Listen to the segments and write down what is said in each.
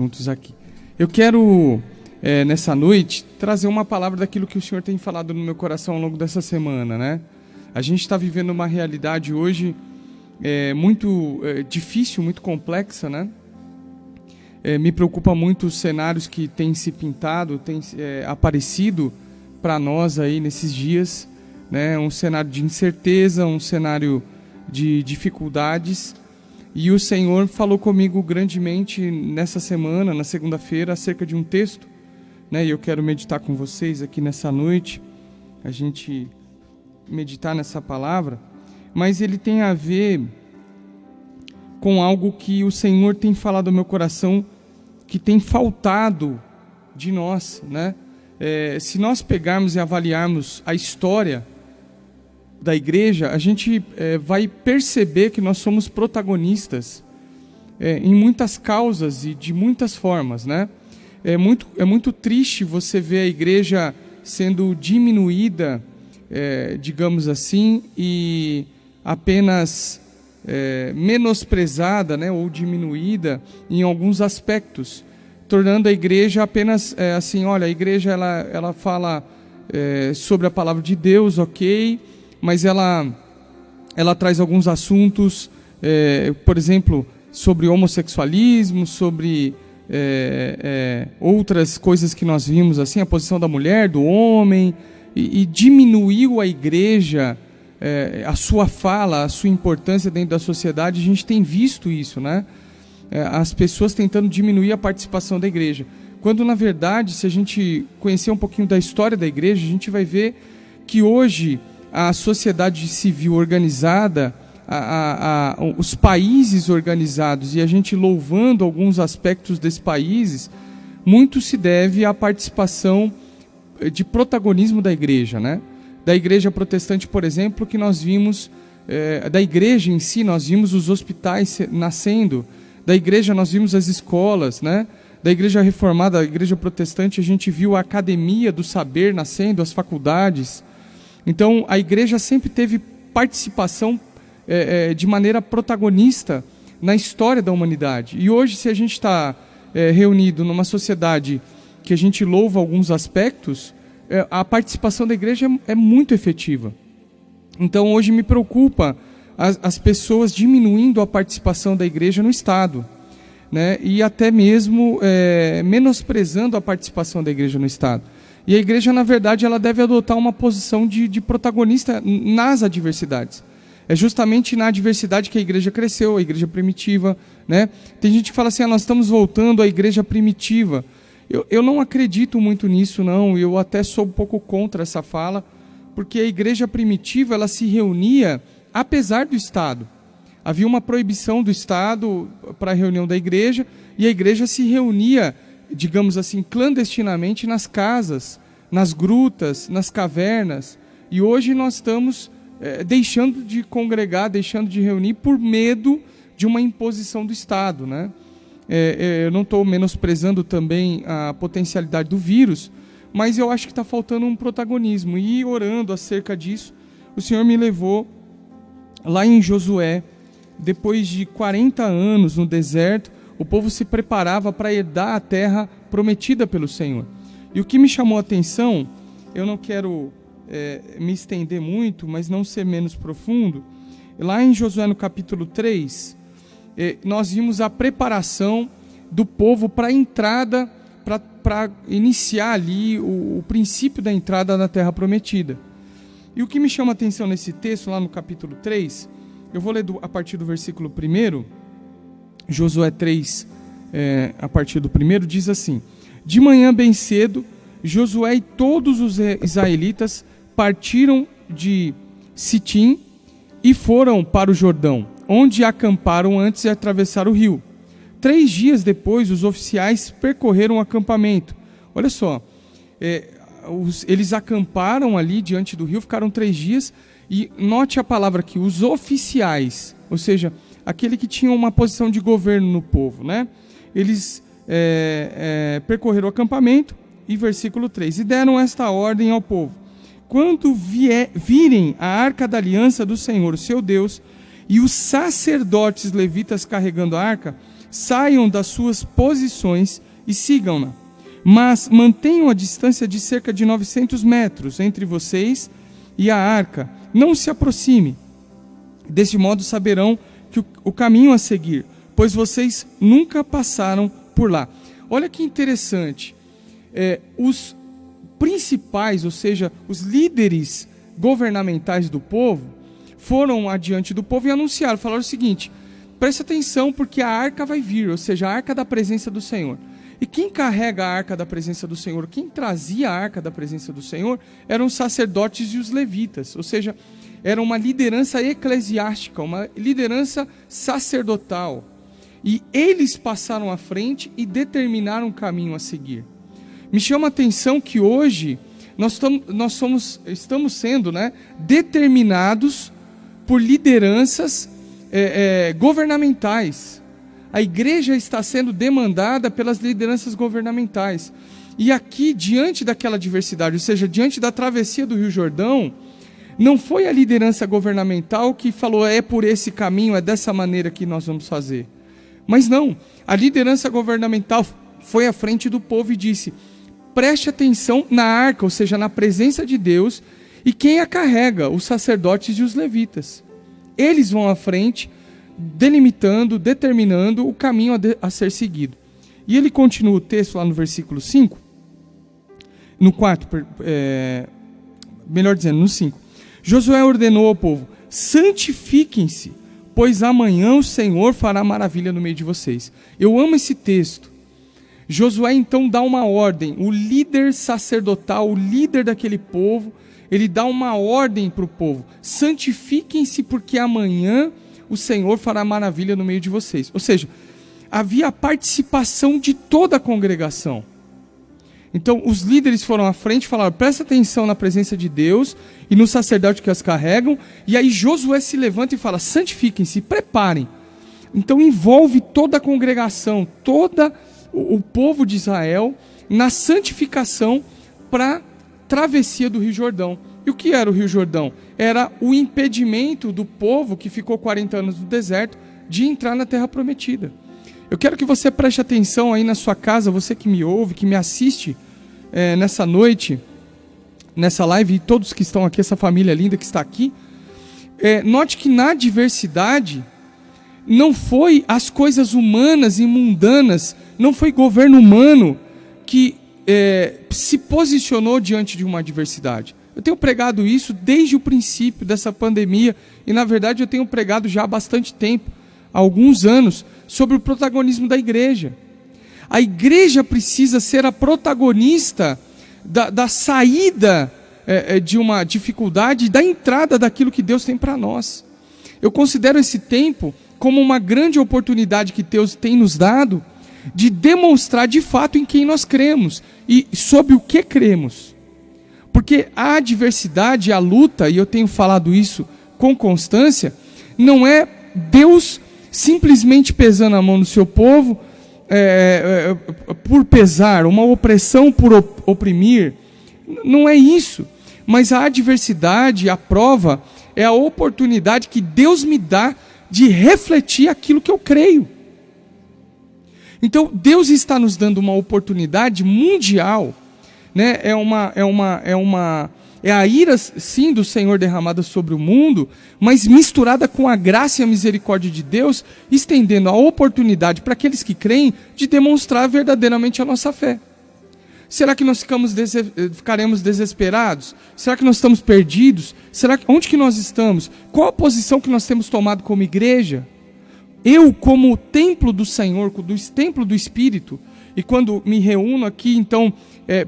Juntos aqui. Eu quero, nessa noite, trazer uma palavra daquilo que o Senhor tem falado no meu coração ao longo dessa semana, né? A gente está vivendo uma realidade hoje muito difícil, muito complexa, né? Me preocupa muito os cenários que têm se pintado, têm aparecido para nós aí nesses dias, né? Um cenário de incerteza, um cenário de dificuldades. E o Senhor falou comigo grandemente nessa semana, na segunda-feira, acerca de um texto, né? E eu quero meditar com vocês aqui nessa noite, a gente meditar nessa palavra, mas ele tem a ver com algo que o Senhor tem falado ao meu coração, que tem faltado de nós, né? Se nós pegarmos e avaliarmos a história da igreja, a gente vai perceber que nós somos protagonistas em muitas causas e de muitas formas, né? É muito triste você ver a igreja sendo diminuída, digamos assim, e apenas menosprezada, né, ou diminuída em alguns aspectos, tornando a igreja apenas assim, olha, a igreja ela fala sobre a palavra de Deus, ok, mas ela traz alguns assuntos, por exemplo, sobre homossexualismo, sobre outras coisas que nós vimos, assim, a posição da mulher, do homem, e diminuiu a igreja, a sua fala, a sua importância dentro da sociedade. A gente tem visto isso, né? As pessoas tentando diminuir a participação da igreja, quando na verdade, se a gente conhecer um pouquinho da história da igreja, a gente vai ver que hoje a sociedade civil organizada, os países organizados, e a gente louvando alguns aspectos desses países, muito se deve à participação de protagonismo da igreja, né? Da igreja protestante, por exemplo, que nós vimos, da igreja em si, nós vimos os hospitais nascendo, da igreja nós vimos as escolas, né? Da igreja reformada, da igreja protestante, a gente viu a academia do saber nascendo, as faculdades. Então, a igreja sempre teve participação de maneira protagonista na história da humanidade. E hoje, se a gente está reunido numa sociedade que a gente louva alguns aspectos, a participação da igreja é muito efetiva. Então, hoje me preocupa as pessoas diminuindo a participação da igreja no Estado, né? E até mesmo menosprezando a participação da igreja no Estado. E a igreja, na verdade, ela deve adotar uma posição de protagonista nas adversidades. É justamente na adversidade que a igreja cresceu, a igreja primitiva, né? Tem gente que fala assim, nós estamos voltando à igreja primitiva. Eu não acredito muito nisso, não. Eu até sou um pouco contra essa fala, porque a igreja primitiva, ela se reunia apesar do Estado. Havia uma proibição do Estado para a reunião da igreja, e a igreja se reunia, digamos assim, clandestinamente nas casas, nas grutas, nas cavernas. E hoje nós estamos deixando de congregar, deixando de reunir por medo de uma imposição do Estado, né? Eu não estou menosprezando também a potencialidade do vírus, mas eu acho que está faltando um protagonismo. E orando acerca disso, o Senhor me levou lá em Josué. Depois de 40 anos no deserto, o povo se preparava para herdar a terra prometida pelo Senhor. E o que me chamou a atenção, eu não quero me estender muito, mas não ser menos profundo, lá em Josué no capítulo 3, nós vimos a preparação do povo para a entrada, para iniciar ali o princípio da entrada na terra prometida. E o que me chama a atenção nesse texto, lá no capítulo 3, eu vou ler a partir do versículo 1, Josué 3, a partir do 1, diz assim: De manhã bem cedo, Josué e todos os israelitas partiram de Sitim e foram para o Jordão, onde acamparam antes de atravessar o rio. 3 dias depois, os oficiais percorreram o acampamento. Olha só, eles acamparam ali diante do rio, ficaram 3 dias, e note a palavra aqui, os oficiais, ou seja, aquele que tinha uma posição de governo no povo, né? Eles percorreram o acampamento, e versículo 3, e deram esta ordem ao povo: quando virem a arca da aliança do Senhor, seu Deus, e os sacerdotes levitas carregando a arca, saiam das suas posições e sigam-na. Mas mantenham a distância de cerca de 900 metros entre vocês e a arca. Não se aproxime. Deste modo saberão que o caminho a seguir, pois vocês nunca passaram por lá. Olha que interessante. Os principais, ou seja, os líderes governamentais do povo, foram adiante do povo e anunciaram, falaram o seguinte: preste atenção porque a arca vai vir, ou seja, a arca da presença do Senhor. E quem carrega a arca da presença do Senhor, quem trazia a arca da presença do Senhor, eram os sacerdotes e os levitas, ou seja, era uma liderança eclesiástica, uma liderança sacerdotal. E eles passaram à frente e determinaram o caminho a seguir. Me chama a atenção que hoje nós estamos sendo, determinados por lideranças governamentais. A igreja está sendo demandada pelas lideranças governamentais. E aqui, diante daquela diversidade, ou seja, diante da travessia do Rio Jordão, não foi a liderança governamental que falou, é por esse caminho, é dessa maneira que nós vamos fazer. Mas não, a liderança governamental foi à frente do povo e disse, preste atenção na arca, ou seja, na presença de Deus, e quem a carrega? Os sacerdotes e os levitas. Eles vão à frente, delimitando, determinando o caminho a ser seguido. E ele continua o texto lá no versículo 5, no 4, melhor dizendo, no 5. Josué ordenou ao povo, santifiquem-se, pois amanhã o Senhor fará maravilha no meio de vocês. Eu amo esse texto. Josué então dá uma ordem, o líder sacerdotal, o líder daquele povo, ele dá uma ordem para o povo, santifiquem-se porque amanhã o Senhor fará maravilha no meio de vocês. Ou seja, havia a participação de toda a congregação. Então os líderes foram à frente e falaram, presta atenção na presença de Deus e no sacerdote que as carregam, e aí Josué se levanta e fala, santifiquem-se, preparem. Então envolve toda a congregação, todo o povo de Israel na santificação para a travessia do Rio Jordão. E o que era o Rio Jordão? Era o impedimento do povo que ficou 40 anos no deserto de entrar na Terra Prometida. Eu quero que você preste atenção aí na sua casa, você que me ouve, que me assiste nessa noite, nessa live, e todos que estão aqui, essa família linda que está aqui. Note que na diversidade não foi as coisas humanas e mundanas, não foi governo humano que se posicionou diante de uma adversidade. Eu tenho pregado isso desde o princípio dessa pandemia e, na verdade, eu tenho pregado já há bastante tempo, há alguns anos, sobre o protagonismo da igreja. A igreja precisa ser a protagonista da saída de uma dificuldade, da entrada daquilo que Deus tem para nós. Eu considero esse tempo como uma grande oportunidade que Deus tem nos dado de demonstrar de fato em quem nós cremos e sobre o que cremos. Porque a adversidade, a luta, e eu tenho falado isso com constância, não é Deus simplesmente pesando a mão no seu povo por pesar, uma opressão por oprimir. Não é isso. Mas a adversidade, a prova, é a oportunidade que Deus me dá de refletir aquilo que eu creio. Então, Deus está nos dando uma oportunidade mundial, é a ira, sim, do Senhor derramada sobre o mundo, mas misturada com a graça e a misericórdia de Deus, estendendo a oportunidade para aqueles que creem de demonstrar verdadeiramente a nossa fé. Será que nós ficaremos desesperados? Será que nós estamos perdidos? Onde que nós estamos? Qual a posição que nós temos tomado como igreja? Eu, como templo do Senhor, templo do Espírito, e quando me reúno aqui, então,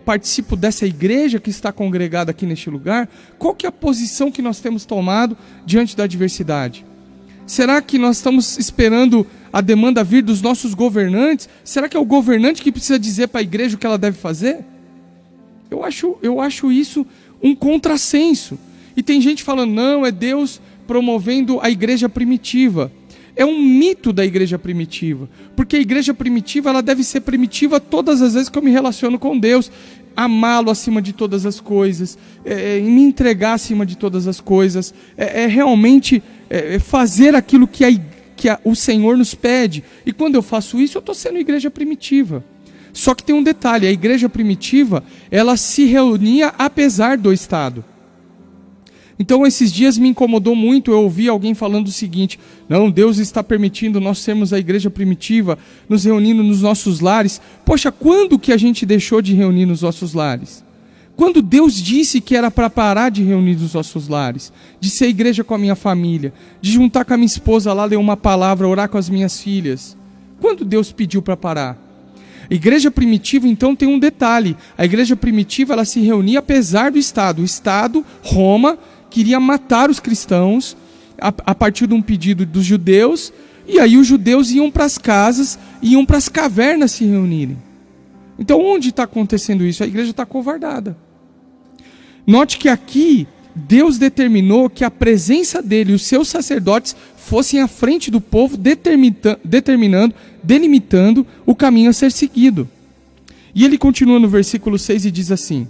participo dessa igreja que está congregada aqui neste lugar, qual que é a posição que nós temos tomado diante da adversidade? Será que nós estamos esperando a demanda vir dos nossos governantes? Será que é o governante que precisa dizer para a igreja o que ela deve fazer? Eu acho isso um contrassenso. E tem gente falando, não, é Deus promovendo a igreja primitiva. É um mito da igreja primitiva, porque a igreja primitiva ela deve ser primitiva todas as vezes que eu me relaciono com Deus, amá-lo acima de todas as coisas, me entregar acima de todas as coisas, realmente fazer aquilo que que o Senhor nos pede. E quando eu faço isso, eu estou sendo igreja primitiva. Só que tem um detalhe, a igreja primitiva, ela se reunia apesar do Estado. Então esses dias me incomodou muito, eu ouvi alguém falando o seguinte: não, Deus está permitindo nós sermos a igreja primitiva, nos reunindo nos nossos lares. Poxa, quando que a gente deixou de reunir nos nossos lares? Quando Deus disse que era para parar de reunir nos nossos lares, de ser igreja com a minha família, de juntar com a minha esposa lá, ler uma palavra, orar com as minhas filhas? Quando Deus pediu para parar? A igreja primitiva, então, tem um detalhe. A igreja primitiva, ela se reunia apesar do Estado. O Estado, Roma, queria matar os cristãos a partir de um pedido dos judeus, e aí os judeus iam para as casas, iam para as cavernas se reunirem. Então, onde está acontecendo isso? A igreja está acovardada. Note que aqui, Deus determinou que a presença dele e os seus sacerdotes fossem à frente do povo, delimitando o caminho a ser seguido. E ele continua no versículo 6 e diz assim: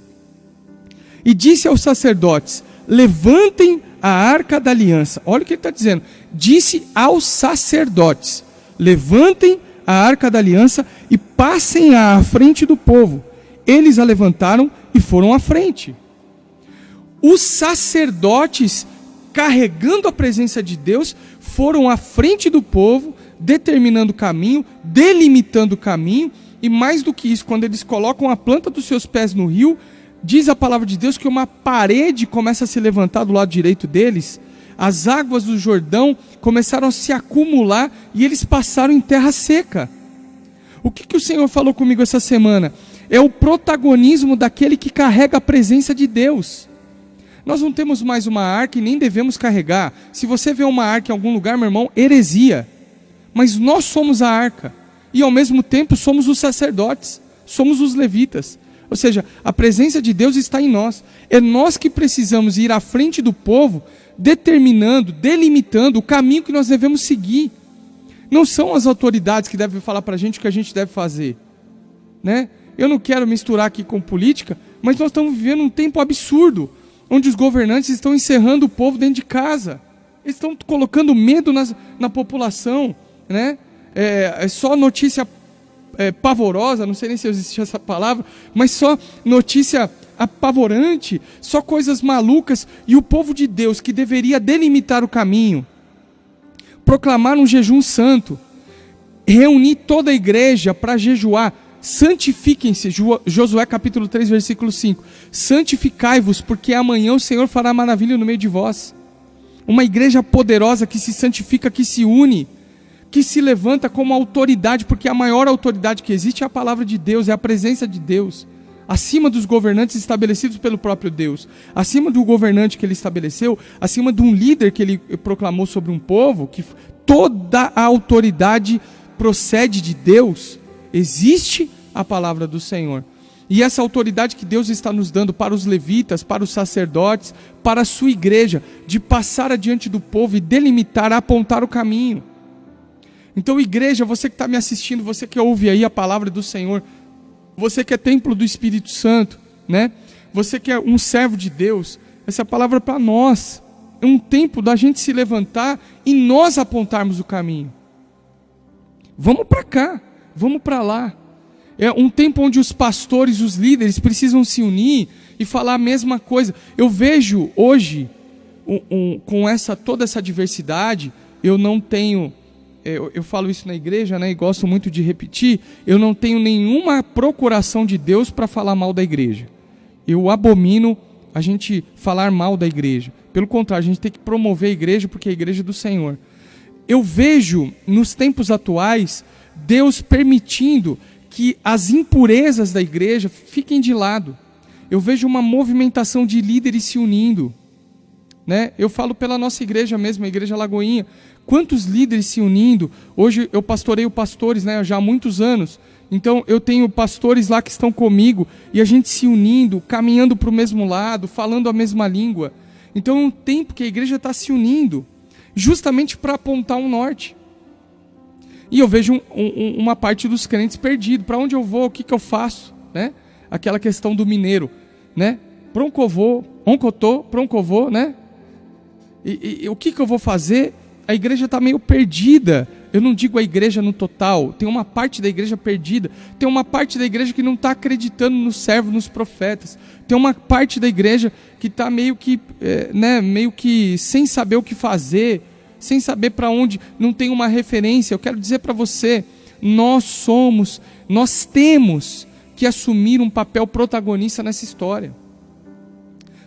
e disse aos sacerdotes: levantem a arca da aliança. Olha o que ele está dizendo. Disse aos sacerdotes: levantem a arca da aliança e passem-a à frente do povo. Eles a levantaram e foram à frente. Os sacerdotes, carregando a presença de Deus, foram à frente do povo, determinando o caminho, delimitando o caminho, e mais do que isso, quando eles colocam a planta dos seus pés no rio, diz a palavra de Deus que uma parede começa a se levantar do lado direito deles, as águas do Jordão começaram a se acumular e eles passaram em terra seca. O que o Senhor falou comigo essa semana? É o protagonismo daquele que carrega a presença de Deus. Nós não temos mais uma arca e nem devemos carregar. Se você vê uma arca em algum lugar, meu irmão, heresia. Mas nós somos a arca. E ao mesmo tempo somos os sacerdotes. Somos os levitas. Ou seja, a presença de Deus está em nós. É nós que precisamos ir à frente do povo, determinando, delimitando o caminho que nós devemos seguir. Não são as autoridades que devem falar para a gente o que a gente deve fazer, né? Eu não quero misturar aqui com política, mas nós estamos vivendo um tempo absurdo, onde os governantes estão encerrando o povo dentro de casa. Eles estão colocando medo na população, né? É só notícia pavorosa, não sei nem se existe essa palavra, mas só notícia apavorante, só coisas malucas, e o povo de Deus, que deveria delimitar o caminho, proclamar um jejum santo, reunir toda a igreja para jejuar. Santifiquem-se, Josué capítulo 3, versículo 5. Santificai-vos, porque amanhã o Senhor fará maravilha no meio de vós. Uma igreja poderosa que se santifica, que se une, que se levanta como autoridade, porque a maior autoridade que existe é a palavra de Deus, é a presença de Deus, acima dos governantes estabelecidos pelo próprio Deus, acima do governante que ele estabeleceu, acima de um líder que ele proclamou sobre um povo, que toda a autoridade procede de Deus. Existe a palavra do Senhor. E essa autoridade que Deus está nos dando para os levitas, para os sacerdotes, para a sua igreja, de passar adiante do povo e delimitar, apontar o caminho. Então, igreja, você que está me assistindo, você que ouve aí a palavra do Senhor, você que é templo do Espírito Santo, né? Você que é um servo de Deus, essa palavra é para nós. É um tempo da gente se levantar e nós apontarmos o caminho. Vamos para cá, vamos para lá. É um tempo onde os pastores, os líderes precisam se unir e falar a mesma coisa. Eu vejo hoje, com toda essa diversidade, eu não tenho... Eu falo isso na igreja, né, e gosto muito de repetir, eu não tenho nenhuma procuração de Deus para falar mal da igreja. Eu abomino a gente falar mal da igreja. Pelo contrário, a gente tem que promover a igreja, porque é a igreja do Senhor. Eu vejo, nos tempos atuais, Deus permitindo que as impurezas da igreja fiquem de lado. Eu vejo uma movimentação de líderes se unindo, né? Eu falo pela nossa igreja mesmo, a Igreja Lagoinha. Quantos líderes se unindo? Hoje eu pastoreio pastores, né, já há muitos anos. Então eu tenho pastores lá que estão comigo e a gente se unindo, caminhando para o mesmo lado, falando a mesma língua. Então é um tempo que a igreja está se unindo, justamente para apontar um norte. E eu vejo uma parte dos crentes perdido. Para onde eu vou? O que eu faço? Né? Aquela questão do mineiro, né? Proncovô, oncotô, proncovô, né? E o que eu vou fazer? a igreja está meio perdida. Eu não digo a igreja no total, tem uma parte da igreja perdida, tem uma parte da igreja que não está acreditando no servo, nos profetas, tem uma parte da igreja que está meio que sem saber o que fazer, sem saber para onde, não tem uma referência. Eu quero dizer para você, nós temos que assumir um papel protagonista nessa história.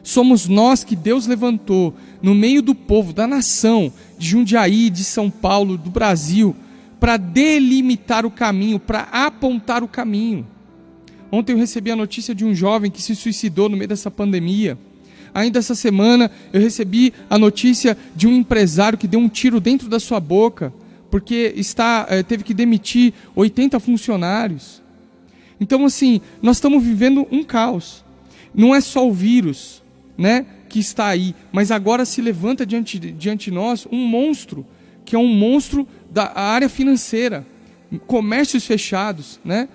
Somos nós que Deus levantou no meio do povo, da nação, de Jundiaí, de São Paulo, do Brasil, para delimitar o caminho, para apontar o caminho. Ontem eu recebi a notícia de um jovem que se suicidou no meio dessa pandemia. Ainda essa semana eu recebi a notícia de um empresário que deu um tiro dentro da sua boca, porque teve que demitir 80 funcionários. Então, assim, nós estamos vivendo um caos. Não é só o vírus, né, que está aí, mas agora se levanta diante de nós um monstro, que é um monstro da área financeira, comércios fechados, né?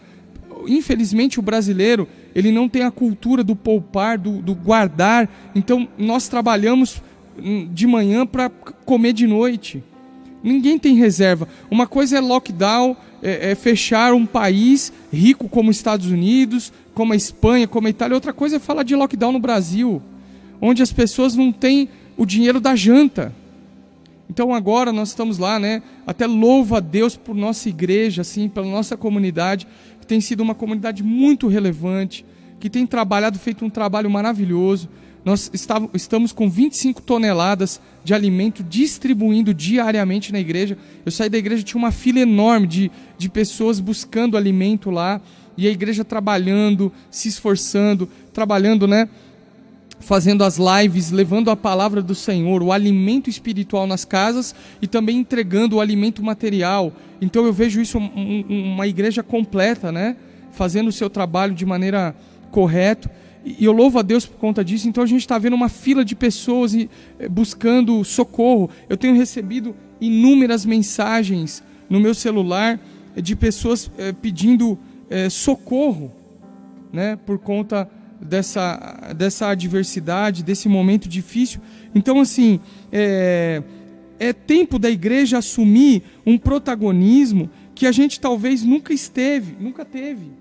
Infelizmente o brasileiro, ele não tem a cultura do poupar, do guardar. Então nós trabalhamos de manhã para comer de noite. Ninguém tem reserva. Uma coisa é lockdown, é fechar um país rico como os Estados Unidos, como a Espanha, como a Itália. Outra coisa é falar de lockdown no Brasil, onde as pessoas não têm o dinheiro da janta. Então agora nós estamos lá, né? Até louvo a Deus por nossa igreja, assim, pela nossa comunidade, que tem sido uma comunidade muito relevante, que tem feito um trabalho maravilhoso. Nós estamos com 25 toneladas de alimento distribuindo diariamente na igreja. Eu saí da igreja, tinha uma fila enorme de pessoas buscando alimento lá, e a igreja trabalhando, se esforçando, trabalhando, né? Fazendo as lives, levando a palavra do Senhor, o alimento espiritual nas casas e também entregando o alimento material. Então eu vejo isso uma igreja completa, né? Fazendo o seu trabalho de maneira correta. E eu louvo a Deus por conta disso. Então a gente está vendo uma fila de pessoas buscando socorro. Eu tenho recebido inúmeras mensagens no meu celular de pessoas pedindo socorro, né? Por conta dessa adversidade, desse momento difícil. Então, assim, é tempo da igreja assumir um protagonismo que a gente talvez nunca teve.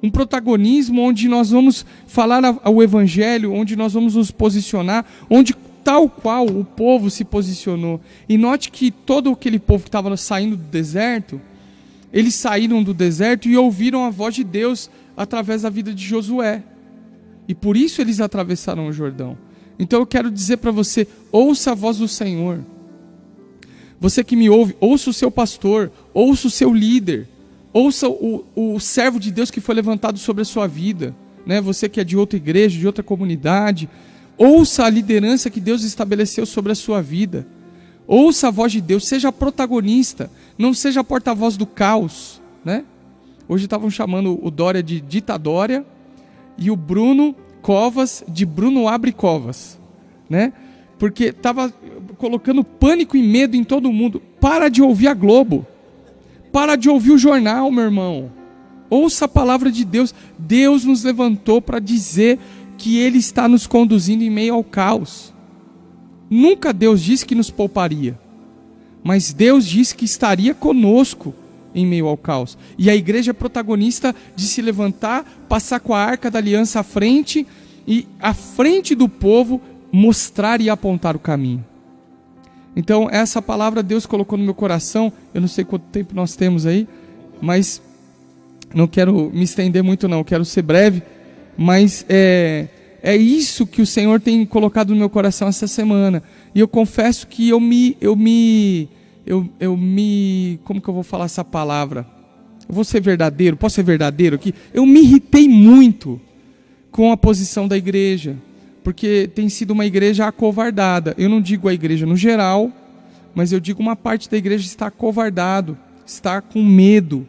Um protagonismo onde nós vamos falar o evangelho, onde nós vamos nos posicionar, onde tal qual o povo se posicionou. E note que todo aquele povo que estava saindo do deserto, eles saíram do deserto e ouviram a voz de Deus através da vida de Josué. E por isso eles atravessaram o Jordão. Então eu quero dizer para você, ouça a voz do Senhor. Você que me ouve, ouça o seu pastor, ouça o seu líder, ouça o servo de Deus que foi levantado sobre a sua vida, né? Você que é de outra igreja, de outra comunidade, ouça a liderança que Deus estabeleceu sobre a sua vida. Ouça a voz de Deus, seja protagonista, não seja porta-voz do caos, né? Hoje estavam chamando o Dória de Ditadória, e o Bruno Covas de Bruno Abre Covas, né? Porque estava colocando pânico e medo em todo mundo. Para de ouvir a Globo, para de ouvir o jornal, meu irmão. Ouça a palavra de Deus. Deus nos levantou para dizer que Ele está nos conduzindo em meio ao caos. Nunca Deus disse que nos pouparia, mas Deus disse que estaria conosco em meio ao caos. E a igreja é protagonista de se levantar, passar com a arca da aliança à frente e à frente do povo mostrar e apontar o caminho. Então essa palavra Deus colocou no meu coração. Eu não sei quanto tempo nós temos aí, mas não quero me estender muito não, quero ser breve, mas é isso que o Senhor tem colocado no meu coração essa semana. E eu confesso que eu me como que eu vou falar essa palavra? Eu vou ser verdadeiro, posso ser verdadeiro aqui? Eu me irritei muito com a posição da igreja, porque tem sido uma igreja acovardada. Eu não digo a igreja no geral, mas eu digo uma parte da igreja está acovardado, está com medo,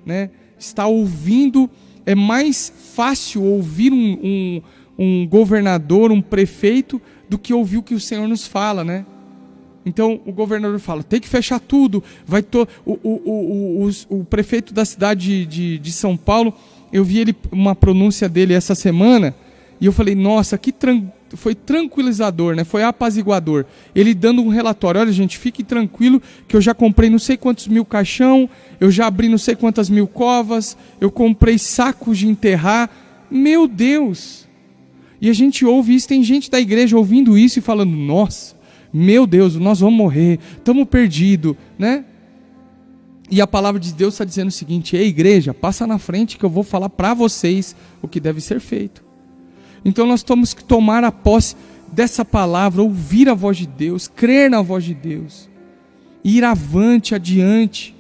né? Está ouvindo, é mais fácil ouvir um governador, um prefeito, do que ouvir o que o Senhor nos fala, né? Então o governador fala, tem que fechar tudo. O prefeito da cidade de São Paulo, eu vi uma pronúncia dele essa semana, E eu falei, nossa, foi tranquilizador, né? Foi apaziguador. Ele dando um relatório, olha gente, fique tranquilo que eu já comprei não sei quantos mil caixão, eu já abri não sei quantas mil covas, eu comprei sacos de enterrar. Meu Deus! E a gente ouve isso, tem gente da igreja ouvindo isso e falando, nossa, meu Deus, nós vamos morrer, estamos perdidos, né? E a palavra de Deus está dizendo o seguinte, ei igreja, passa na frente que eu vou falar para vocês o que deve ser feito. Então nós temos que tomar a posse dessa palavra, ouvir a voz de Deus, crer na voz de Deus, ir avante, adiante.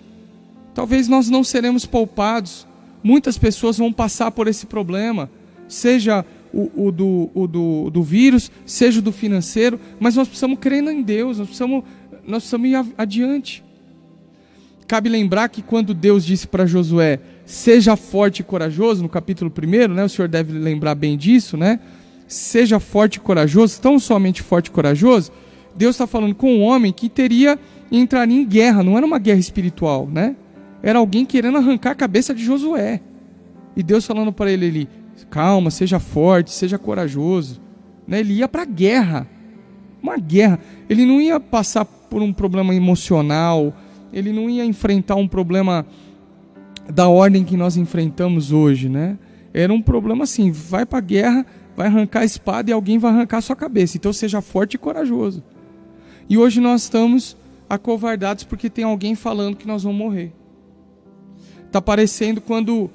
Talvez nós não seremos poupados, muitas pessoas vão passar por esse problema, seja o do vírus, seja o do financeiro, mas nós precisamos crer em Deus, nós precisamos ir adiante. Cabe lembrar que quando Deus disse para Josué, seja forte e corajoso, no capítulo 1, né, o senhor deve lembrar bem disso, né? Seja forte e corajoso, tão somente forte e corajoso, Deus está falando com um homem que entraria em guerra, não era uma guerra espiritual, né? Era alguém querendo arrancar a cabeça de Josué. E Deus falando para ele, calma, seja forte, seja corajoso. Né? Ele ia para a guerra, uma guerra. Ele não ia passar por um problema emocional, ele não ia enfrentar um problema da ordem que nós enfrentamos hoje, né? Era um problema assim, vai para a guerra, vai arrancar a espada e alguém vai arrancar a sua cabeça. Então seja forte e corajoso. E hoje nós estamos acovardados porque tem alguém falando que nós vamos morrer. Está parecendo quando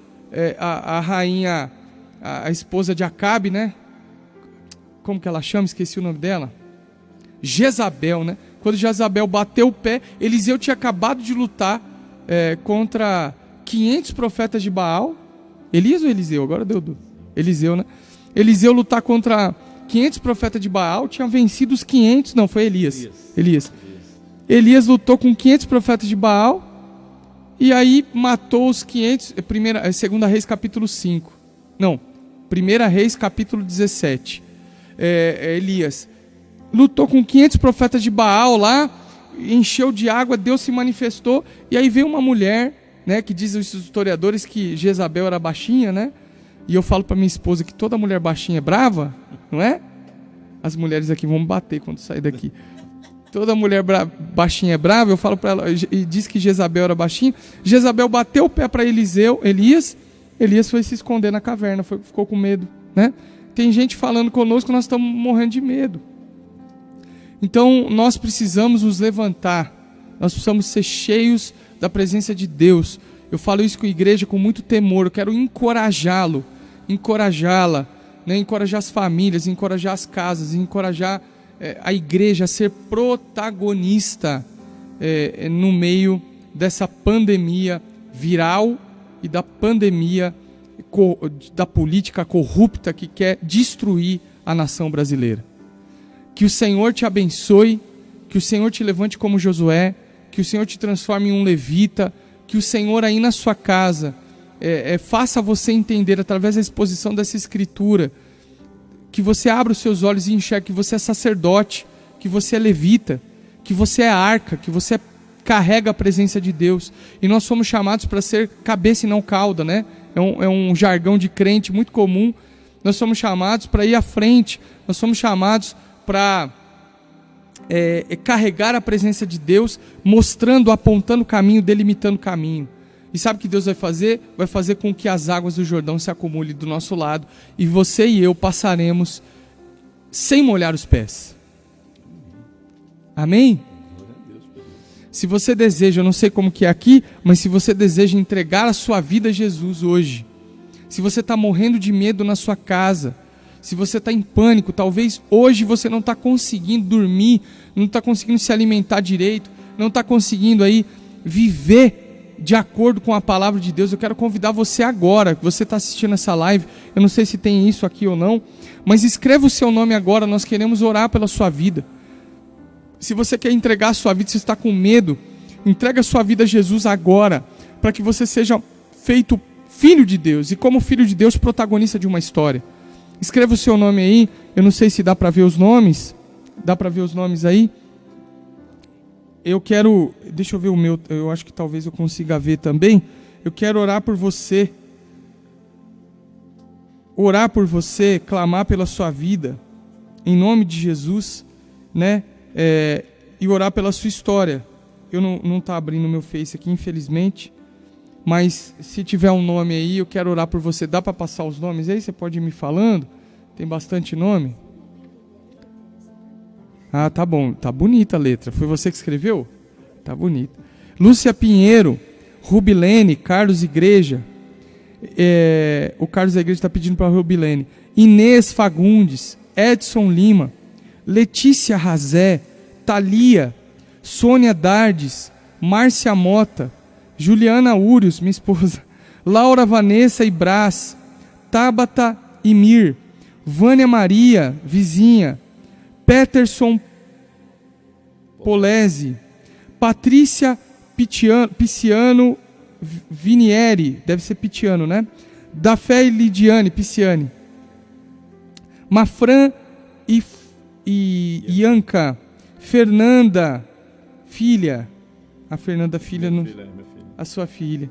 a rainha, a esposa de Acabe, né? Como que ela chama? Esqueci o nome dela. Jezabel, né? Quando Jezabel bateu o pé, Eliseu tinha acabado de lutar contra 500 profetas de Baal. Elias ou Eliseu? Agora deu Eliseu, né? Eliseu lutar contra 500 profetas de Baal, tinha vencido os 500, não, foi Elias. Elias lutou com 500 profetas de Baal, e aí matou os 500, 2 Reis capítulo 5, não, 1 Reis capítulo 17, Elias lutou com 500 profetas de Baal lá, encheu de água, Deus se manifestou, e aí veio uma mulher, né, que dizem os historiadores que Jezabel era baixinha, né, e eu falo para minha esposa que toda mulher baixinha é brava, não é? As mulheres aqui vão me bater quando sair daqui. Toda mulher baixinha é brava, eu falo para ela, e diz que Jezabel era baixinha. Jezabel bateu o pé para Elias foi se esconder na caverna, ficou com medo, né? Tem gente falando conosco, nós estamos morrendo de medo. Então nós precisamos nos levantar, nós precisamos ser cheios da presença de Deus. Eu falo isso com a igreja com muito temor, eu quero encorajá-la, né? Encorajar as famílias, encorajar as casas, encorajar a igreja a ser protagonista no meio dessa pandemia viral e da pandemia da política corrupta que quer destruir a nação brasileira. Que o Senhor te abençoe, que o Senhor te levante como Josué, que o Senhor te transforme em um levita, que o Senhor aí na sua casa faça você entender através da exposição dessa escritura, que você abra os seus olhos e enxergue que você é sacerdote, que você é levita, que você é arca, que você carrega a presença de Deus. E nós somos chamados para ser cabeça e não cauda, né? É um jargão de crente muito comum. Nós somos chamados para ir à frente, nós somos chamados para carregar a presença de Deus, mostrando, apontando o caminho, delimitando o caminho. E sabe o que Deus vai fazer? Vai fazer com que as águas do Jordão se acumulem do nosso lado, e você e eu passaremos sem molhar os pés. Amém? Se você deseja, eu não sei como que é aqui, mas se você deseja entregar a sua vida a Jesus hoje, se você está morrendo de medo na sua casa, se você está em pânico, talvez hoje você não está conseguindo dormir, não está conseguindo se alimentar direito, não está conseguindo aí viver de acordo com a palavra de Deus, eu quero convidar você agora, que você está assistindo essa live, eu não sei se tem isso aqui ou não, mas escreva o seu nome agora, nós queremos orar pela sua vida. Se você quer entregar a sua vida, se está com medo, entrega a sua vida a Jesus agora, para que você seja feito filho de Deus, e como filho de Deus, protagonista de uma história. Escreva o seu nome aí, eu não sei se dá para ver os nomes, dá para ver os nomes aí? Eu quero, deixa eu ver o meu, eu acho que talvez eu consiga ver também. Eu quero orar por você orar por você, clamar pela sua vida, em nome de Jesus, né? E orar pela sua história. Eu não está abrindo meu Face aqui, infelizmente, mas se tiver um nome aí, eu quero orar por você. Dá para passar os nomes aí? Você pode ir me falando? Tem bastante nome? Ah, tá bom. Tá bonita a letra. Foi você que escreveu? Tá bonita. Lúcia Pinheiro, Rubilene, Carlos Igreja. O Carlos da Igreja está pedindo para Rubilene. Inês Fagundes, Edson Lima, Letícia Razé, Thalia, Sônia Dardes, Márcia Mota, Juliana Úrios, minha esposa, Laura Vanessa e Brás, Tabata e Mir, Vânia Maria, vizinha, Peterson Polese, Patrícia Pisciano Vinieri, deve ser Pitiano, né? Da Fé e Lidiane Pisciani, Mafran e Ianca, Fernanda, filha, a Fernanda filha, minha filha. A sua filha,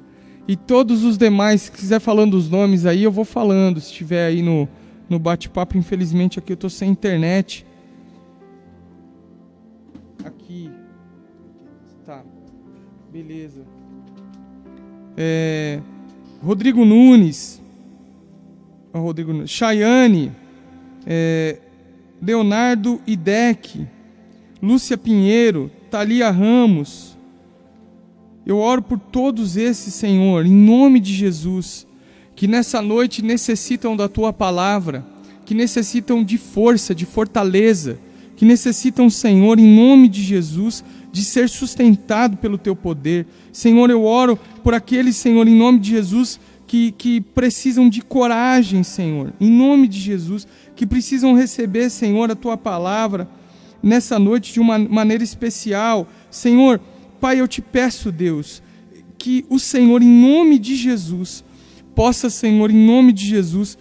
e todos os demais, se quiser falando os nomes aí, eu vou falando, se estiver aí no bate-papo. Infelizmente aqui eu estou sem internet. Aqui, tá, beleza. Rodrigo Nunes, Chayane, Leonardo Idec, Lúcia Pinheiro, Thalia Ramos. Eu oro por todos esses, Senhor, em nome de Jesus, que nessa noite necessitam da Tua palavra, que necessitam de força, de fortaleza, que necessitam, Senhor, em nome de Jesus, de ser sustentado pelo Teu poder. Senhor, eu oro por aqueles, Senhor, em nome de Jesus, que precisam de coragem, Senhor, em nome de Jesus, que precisam receber, Senhor, a Tua palavra nessa noite de uma maneira especial. Senhor, Pai, eu te peço, Deus, que o Senhor, em nome de Jesus, possa, Senhor, em nome de Jesus,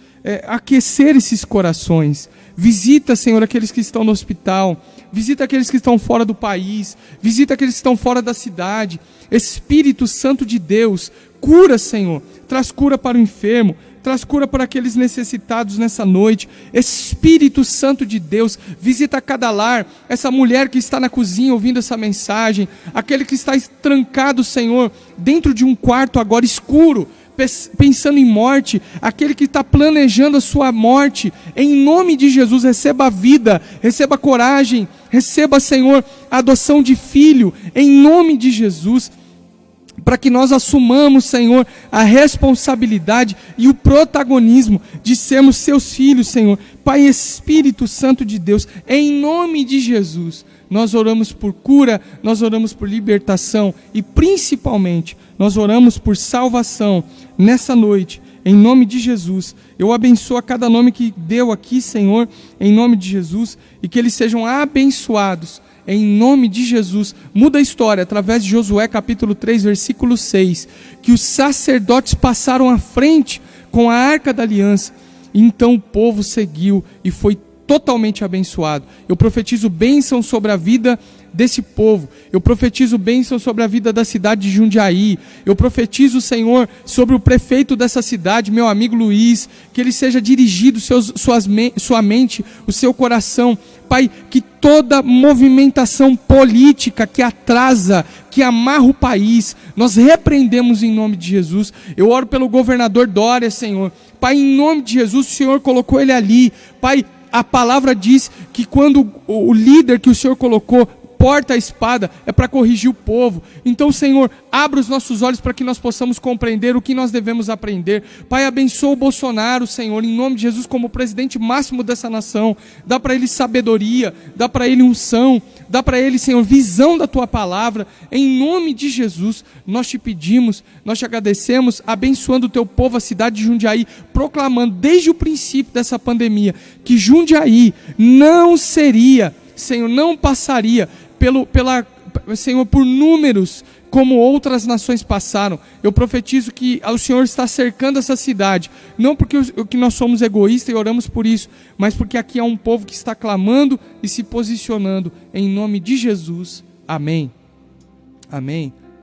aquecer esses corações. Visita, Senhor, aqueles que estão no hospital, visita aqueles que estão fora do país, visita aqueles que estão fora da cidade. Espírito Santo de Deus, cura, Senhor, traz cura para o enfermo, traz cura para aqueles necessitados nessa noite. Espírito Santo de Deus, visita cada lar, essa mulher que está na cozinha ouvindo essa mensagem, aquele que está trancado, Senhor, dentro de um quarto agora escuro, pensando em morte, aquele que está planejando a sua morte, em nome de Jesus, receba a vida, receba coragem, receba, Senhor, a adoção de filho, em nome de Jesus, para que nós assumamos, Senhor, a responsabilidade e o protagonismo de sermos seus filhos, Senhor. Pai, Espírito Santo de Deus, em nome de Jesus, nós oramos por cura, nós oramos por libertação e principalmente nós oramos por salvação nessa noite, em nome de Jesus. Eu abençoo a cada nome que deu aqui, Senhor, em nome de Jesus, e que eles sejam abençoados em nome de Jesus. Muda a história através de Josué capítulo 3, versículo 6, que os sacerdotes passaram à frente com a arca da aliança, e então o povo seguiu e foi totalmente abençoado. Eu profetizo bênção sobre a vida desse povo, eu profetizo bênção sobre a vida da cidade de Jundiaí, eu profetizo, Senhor, sobre o prefeito dessa cidade, meu amigo Luiz, que ele seja dirigido, sua mente, o seu coração, Pai, que toda movimentação política que atrasa, que amarra o país, nós repreendemos em nome de Jesus. Eu oro pelo governador Dória, Senhor, Pai, em nome de Jesus, o Senhor colocou ele ali, Pai, a palavra diz que quando o líder que o Senhor colocou porta a espada, é para corrigir o povo. Então, Senhor, abra os nossos olhos para que nós possamos compreender o que nós devemos aprender. Pai, abençoa o Bolsonaro, Senhor, em nome de Jesus, como presidente máximo dessa nação. Dá para ele sabedoria, dá para ele unção, dá para ele, Senhor, visão da Tua palavra. Em nome de Jesus, nós te pedimos, nós te agradecemos, abençoando o Teu povo, a cidade de Jundiaí, proclamando desde o princípio dessa pandemia, que Jundiaí não seria, Senhor, não passaria Senhor, por números como outras nações passaram. Eu profetizo que o Senhor está cercando essa cidade, não porque nós somos egoístas e oramos por isso, mas porque aqui há um povo que está clamando e se posicionando em nome de Jesus. Amém. Amém.